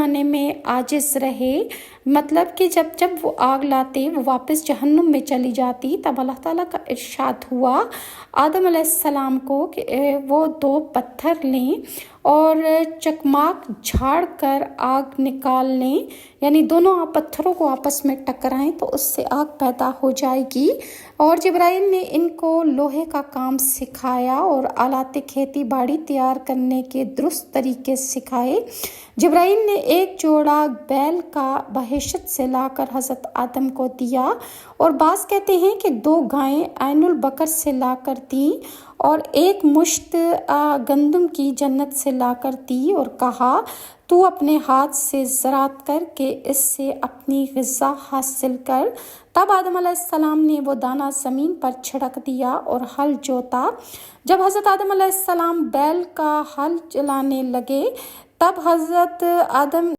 لانے میں عاجز رہے، مطلب کہ جب وہ آگ لاتے وہ واپس جہنم میں چلی جاتی، تب اللہ تعالیٰ کا ارشاد ہوا آدم علیہ السلام کو کہ وہ 2 پتھر لیں اور چکماک جھاڑ کر آگ نکال لیں، یعنی دونوں پتھروں کو آپس میں ٹکرائیں تو اس سے آگ پیدا ہو جائے گی۔ اور جبرائیل نے ان کو لوہے کا کام سکھایا اور آلات کھیتی باڑی تیار کرنے کے درست طریقے سکھائے۔ جبرائیل نے ایک جوڑا بیل کا بہشت سے لا کر حضرت آدم کو دیا، اور بعض کہتے ہیں کہ 2 گائیں عین البقر سے لا کر دیں اور 1 مشت گندم کی جنت سے لا کر دی، اور کہا تو اپنے ہاتھ سے زراعت کر کے اس سے اپنی غذا حاصل کر۔ تب آدم علیہ السلام نے وہ دانہ زمین پر چھڑک دیا اور ہل جوتا۔ جب حضرت آدم علیہ السلام بیل کا ہل چلانے لگے، تب حضرت آدم